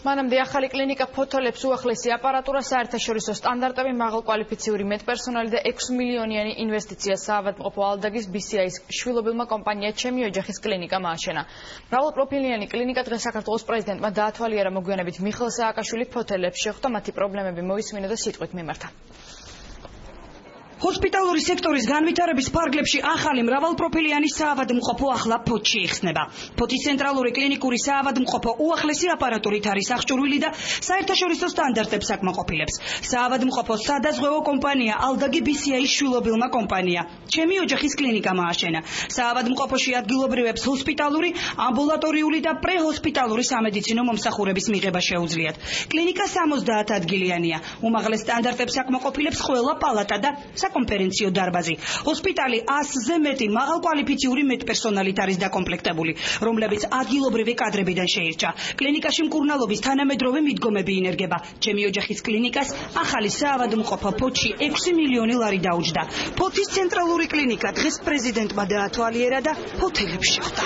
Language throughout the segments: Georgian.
მანამდე ახალი კლინიკა ფოთოლებს უახლესი აპარატურა, საერთაშორისო სტანდარტები, მაღალკვალიფიციური მედპერსონალი და 6 მილიონიანი ინვესტიცია საავადმყოფო ალდაგის BCI-ის შვილობილმა კომპანია ჩემი ოჯახის კლინიკამ ააშენა. მრავალპროფილიანი კლინიკა დღეს საქართველოს პრეზიდენტმა დაათვალიერა. მოგვიანებით მიხეილ სააკაშვილი ფოთოლებს შეხვდა, მათი პრობლემები მოისმინა და სიტყვით მიმართა. ჰოსპიტალური სექტორის განვითარების ფარგლებში ახალი მრავალპროფილიანი საავადმყოფო ახლა ფოთში იხსნება. ფოთის ცენტრალური კლინიკური საავადმყოფო უახლესი აპარატურით არის აღჭურვილი და საერთაშორისო სტანდარტებს აკმაყოფილებს. საავადმყოფო სადაზღვევო კომპანია ალდაგი BCI-ის შვილობილმა კომპანია ჩემი ოჯახის კლინიკამ ააშენა. საავადმყოფოში ადგილობრივებს ჰოსპიტალური, ამბულატორიული და პრეჰოსპიტალური სამედიცინო მომსახურების მიღება შეუძლიათ. კლინიკა 70 ადგილიანია. უმაღლეს სტანდარტებს აკმაყოფილებს ყველა პალატა და საკონფერენციო დარბაზი. ჰოსპიტალი 100-ზე მეტი მაღალკვალიფიციური მედპერსონალით არის დაკომპლექტებული, რომლებიც ადგილობრივი კადრებიდან შეირჩა. კლინიკაში მკურნალობის თანამედროვე მიდგომები ინერგება. ჩემი ოჯახის კლინიკას ახალი საავადმყოფო ფოთში 6 მილიონი ლარი დაუჯდა. ფოთის ცენტრალური კლინიკა დღეს პრეზიდენტმა დაათვალიერა და ფოთელებს შეხვდა.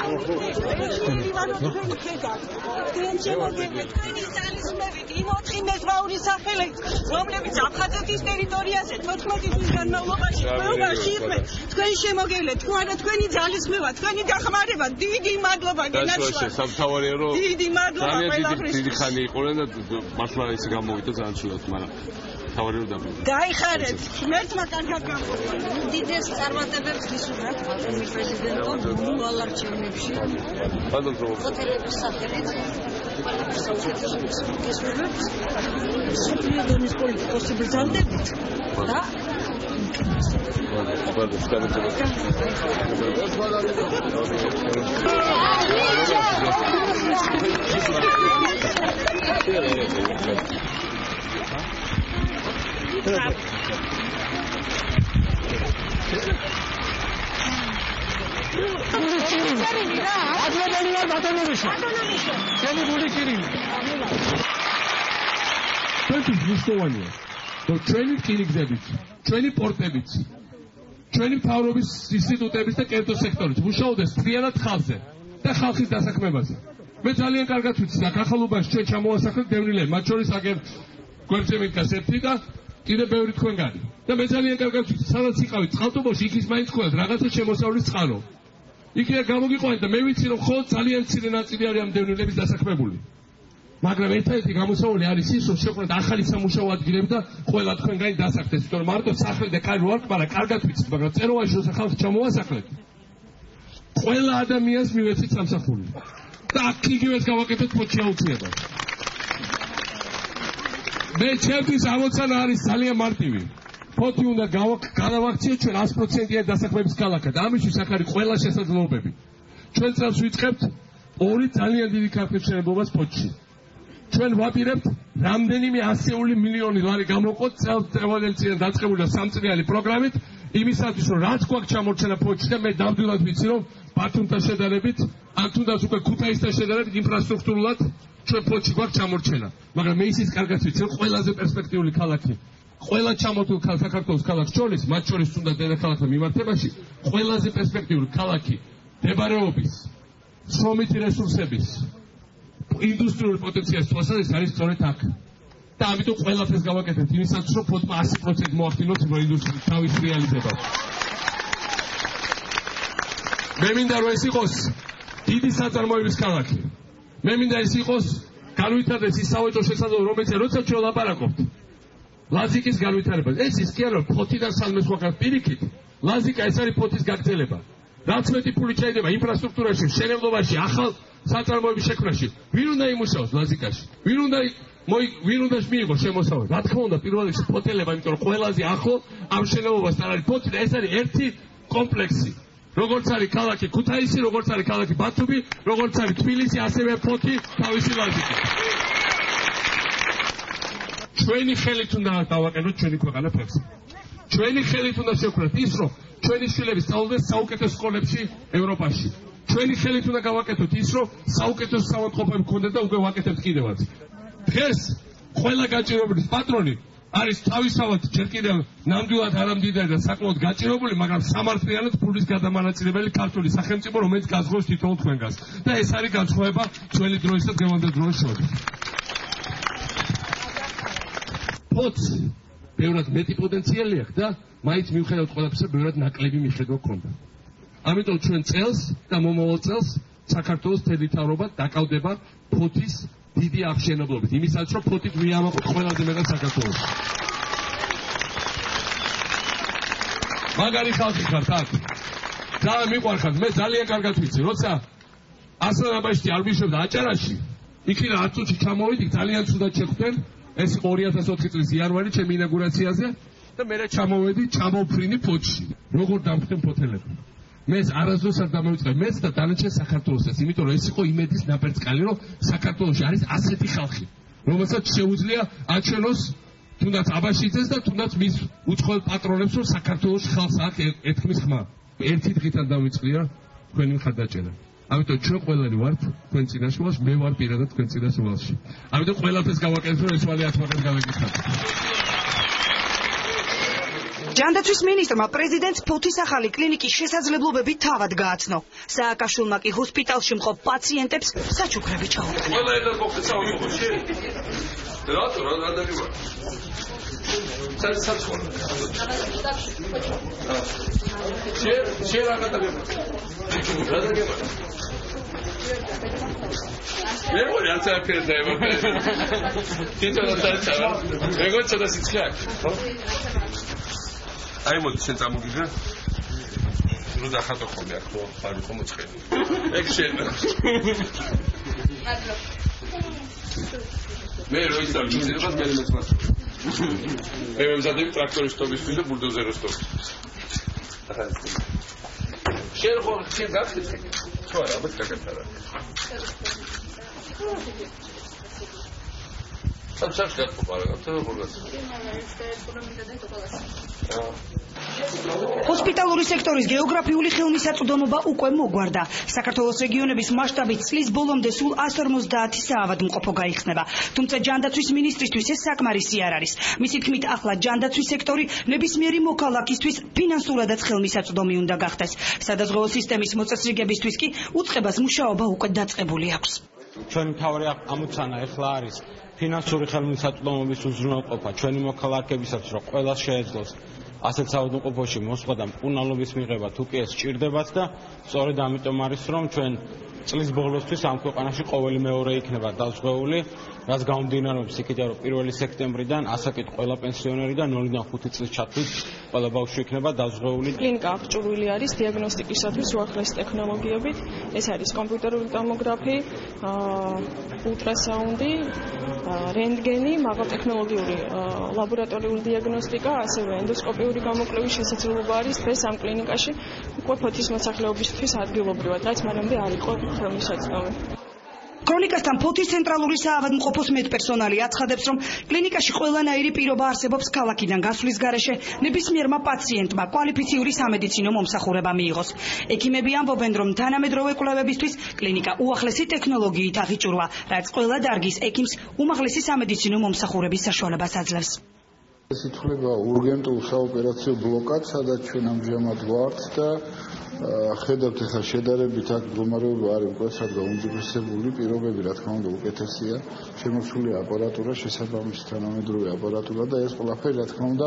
რომლებიც აფხაზეთის ტერიტორიაზე 14 წლის განმავლობაში ყველაში იყვნენ, თქვენ შემოგევლეთ, თქვენი ძალისხმევა, თქვენი დახმარება, დიდი მადლობა გენაჩვარ. სამთავარეო რომ დიდი მადლობა ყველაფრის. დიდი ხანი იყვნენ და მართლა ისე გამოვიდა ძალიან ცუდად, მაგრამ თავარეო დაბრუნდა. გაიხარეთ, ღმერთმა კარგად გამოვა. უდიდეს წარმატებებს გისურვებთ მათი პრეზიდენტო მოვალ არჩევნებში. ფოთელების სახელით სოფლიო დონის პოლიტიკოსი ბრძანდებით და ჩვენი კლინიკებით, ჩვენი პორტებით, ჩვენი მთავრობის ინსტიტუტების და კერძო სექტორით მუშაობდეს მთლიანად ხალხზე და ხალხის დასაქმებაზე. მე ძალიან კარგად ვიცი საქართველოში ჩვენ ჩამოვასახლეთ დევნილები, მათ შორის აგერ გვერდზე მიდგას ერთი და კიდე ბევრი თქვენგანი. და მე ძალიან კარგად ვიცი, სადაც იყავით წყალტუბოში, იქ ის მაინც ხვალ რაღაცა შემოსავლის წყარო. იქ გამოგიყვანეთ და მე ვიცი რომ ხო ძალიან მცირე ნაწილი არის ამ დევნილების დასაქმებული. მაგრამ ერთადერთი გამოსავალი არის ის, რომ შექმნათ ახალი სამუშაო ადგილები და ყველა თქვენგანი დასახლდეს. იმიტომ რომ მარტო სახლი და კარი ვართ, მაგრამ კარგად ვიცით, მაგრამ წეროვაში როცა ხალხს ჩამოვასახლეთ, ყველა ადამიანს მივეცით სამსახური. და აქ იგივეს გავაკეთეთ ფოთში აუცილებლად. მე ჩემთვის ამოცანა არის ძალიან მარტივი. ფოთი უნდა გავაქციოთ ჩვენ 100%-იანი დასაქმების ქალაქად. ამისთვის აქ არის ყველა შესაძლებლობები. ჩვენ წელს ვიწყებთ 2 ძალიან დიდი ქართლის მშენებლობას ფოთში. ჩვენ ვაპირებთ რამდენიმე 100 მილიონი ლარი გამოყოთ წელწადში დაწყებული და 3 წლიანი პროგრამით იმისათვის რომ რაც გვაქვს ჩამორჩენა ფოთში და მე ნამდვილად ვიცი რომ ბათუმთან შედარებით ან თუნდაც უკვე ქუთაისთან შედარებით ინფრასტრუქტურულად ჩვენ ფოთში გვაქვს ჩამორჩენა. მაგრამ მე ისიც კარგად ვიცი რომ ყველაზე პერსპექტიული ქალაქი ყველა ჩამოთვლილ საქართველოს ქალაქს შორის, მათ შორის თუნდაც დედაქალაქთან მიმართებაში, ყველაზე პერსპექტიული ქალაქი მდებარეობის, შრომითი რესურსების, ინდუსტრიული პოტენციალის თვალსაზრისით არის სწორედ აქ. და ამიტომ ყველაფერს გავაკეთებთ იმისათვის, რომ ფოთმა 100% მოახდინოს ინდუსტრიის თავის რეალიზებას. მე მინდა რომ ეს იყოს დიდი საწარმოების ქალაქი. მე მინდა ეს იყოს განვითარდეს ის სავაჭრო შესაძლებლობა, რომელიც როცა ჩვენ ლაპარაკობთ ლაზიკის განვითარება. ეს ის კი არა რომ ფოთიდან სალმეს ვაკეთებთ პირიქით. ლაზიკა ეს არის ფოთის გაგრძელება. რაც მეტი ფული ჩაიდება ინფრასტრუქტურაში, მშენებლობაში, ახალ საწარმოების შექმნაში, ვინ უნდა იმუშაოს ლაზიკაში? ვინ უნდა მიიღოს შემოსავალი? რა თქმა უნდა, პირველ რიგში ფოთელება, იმიტომ რომ ყველაზე ახლო ამ მშენებლობასთან არის ფოთი და ეს არის ერთი კომპლექსი. როგორც არის ქალაქი ქუთაისი, როგორც არის ქალაქი ბათუმი, როგორც არის თბილისი, ასევე ფოთი თავისი ლაზიკა. ჩვენი ხელით უნდა დავაკეთოთ ჩვენი ქვეყანა ფეხზე. ჩვენი ხელით უნდა შევქმნათ ის, რომ ჩვენი შვილები სწავლობდნენ საუკეთესო სკოლებში ევროპაში. ჩვენი ხელით უნდა გავაკეთოთ ის, რომ საუკეთესო საავადმყოფოები გქონდეთ და უკვე ვაკეთებთ კიდევაც. დღეს ყველა გაჭირვების პატრონი არის თავისთავად ჯერ კიდევ ნამდვილად არამდიდარი და საკმაოდ გაჭირვებული, მაგრამ სამართლიანად ფულის გადამანაწილებელი ქართული სახელმწიფო, რომელიც გაზღვევს თითოეულ თქვენგანს. და ეს არის განსხვავება ჩვენი დროის და დღევანდელ დროის შორის. ფოთს ბევრად მეტი პოტენციალი აქვს და მაინც მიუხედავად ყველაფრისა ბევრად ნაკლები მიხედვა ჰქონდა. ამიტომ ჩვენ წელს და მომავალ წელს საქართველოს მთელი მთავრობა დაკავდება ფოთის დიდი აღშენებლობით, იმისაც რომ ფოთით მიამაყოთ ყველაზე მეტად საქართველოს. მაგარი ხალხი ხართ აქ. ძალიან მიყვარხართ, მე ძალიან კარგად ვიცი, როცა ასლანაბაშტი არ ვიშვებდა აჭარაში, იქიდან 10 წუთში ჩამოვიდი, ძალიან ცუდად შეხვდნენ, ეს 2004 წლის იანვარი ჩემი ინაგურაციაზე და მე ჩამოვედი, ჩამოვფრინი ფოთში. როგორ დამხვდნენ ფოთელები. მეც არასდროს არ დამოვიწყე მეც და დანარჩენ საქართველოსაც, იმიტომ რომ ეს იყო იმედის ნაპერწკალი, რომ საქართველოში არის ასეთი ხალხი, რომელსაც შეუძლია აჩვენოს თუნდაც აბაშიძეს და თუნდაც მის უცხოელ პატრონებს, რომ საქართველოს ხალხს აქვს ეთქმის ხმა. ერთი დღიდან დავიწყია თქვენი მხარდაჭერა. ამიტომ ჩვენ ყველანი ვართ თქვენ წინაშე, მე ვარ პირადად თქვენ წინაშე. ამიტომ ყველაფერს გავაკეთებ, რომ ეს ვალი 10 მაგას გავეკითხათ. ჯანდაცვის მინისტრმა პრეზიდენტს ფოთის ახალი კლინიკის შესაძლებლობები თავად გააცნო. სააკაშვილმა კი ჰოსპიტალში მყოფ პაციენტებს საჩუქრები ჩაუტანა. ყველა ერთად მოხდეს საავადმყოფოში. რატო რა დაგივა? საცხოლა. შენ რა გადაგება? რა დაგება? მე ვარ არცაფერს დაება. თვითონ დაიწყება. მეგონა ცოტა სიცხე აქვს, ხო? აი მოდი შენ წამოგიგე. ნუ დახატო ხოლმე აქ, ხო, არ იყო მოწყენი. ეგ შენ. მე რო ისწავლეს, მე მეცმას. მე მემზადები ტრაქტორის სტობისთვის და ბულდოზერის სტობისთვის. შენ ხო შენ გახდეთ? ხო, ალბათ გაკეთდა. სამშაბათს გაკეთდა, თუ როგორ გასა? ჰოსპიტალური სექტორის გეოგრაფიული ხელმისაწვდომობა უკვე მოგვარდა. საქართველოს რეგიონების მასშტაბით წლის ბოლომდე სულ 150 საავადმყოფო გაიხსნება. თუმცა ჯანდაცვის მინისტრისთვის ეს საკმარისი არ არის. მისი თქმით, ახლა ჯანდაცვის სექტორი ნებისმიერი მოქალაქისთვის ფინანსურადაც ხელმისაწვდომი უნდა გახდეს. სადაზღვეო სისტემის მოწესრიგებისთვის კი უწყებას მუშაობა უკვე დაწყებული აქვს. ჩვენი მთავარი ამოცანა ახლა არის ფინანსური ხელმისაწვდომობის უზრუნველყოფა ჩვენი მოქალაქეებისათვის, რომ ყველას შეეძლოს ასეთ საავადმყოფოში მოსვლა და მკურნალობის მიღება თუ კი ეს სჭირდებათ და სწორედ ამიტომ არის რომ ჩვენ წლის ბოლოსთვის ამ ქვეყანაში ყოველი მეორე იქნება დაზღვეული, რაც გამომდინარეობს იქიდან რომ 1 სექტემბრიდან ასაკით ყველა პენსიონერი და 0-დან 5 წლის ჩათვლით ყველა ბავშვი იქნება დაზღვეული. კლინიკა აღჭურვილი არის დიაგნოსტიკისათვის უახლესი ტექნოლოგიებით. ეს არის კომპიუტერული ტომოგრაფი, ულტრასაუნდი, რენტგენი, მაღალტექნოლოგიური ლაბორატორიული დიაგნოსტიკა, ასევე ენდოსკოპიური გამოკვლევის შესაძლებლობა არის დღეს ამ კლინიკაში უკვე ფოთის მოსახლეობისთვის ადგილობრივად, რაც მანამდე არ იყო ხელმისაწვდომი. ქრონიკასთან ფოთის ცენტრალური საავადმყოფოს მედპერსონალი აცხადებს, რომ კლინიკაში ყველანაირი პირობა არსებობს ქალაქიდან გასვლის გარეშე ნებისმიერმა პაციენტმა კვალიფიციური სამედიცინო მომსახურება მიიღოს. ექიმები ამბობენ, რომ თანამედროვე კვლევებისთვის კლინიკა უახლესი ტექნოლოგიით აღიჭურვა, რაც ყველა დარგის ექიმს უმაღლესი სამედიცინო მომსახურების საშუალებას აძლევს. ეს ითვლება урგენტულ საოპერაციო ბლოკად, სადაც ჩვენ ამჟამად ვართ და ხედავთ ახლა შედარებით აქ მდგომარეობა არის უკვე სად გაუმჯობესებული, პირობები რა თქმა უნდა უკეთესია, შემოსული აპარატურა, შესაბამისი თანამედროვე აპარატურა და ეს ყველაფერი რა თქმა უნდა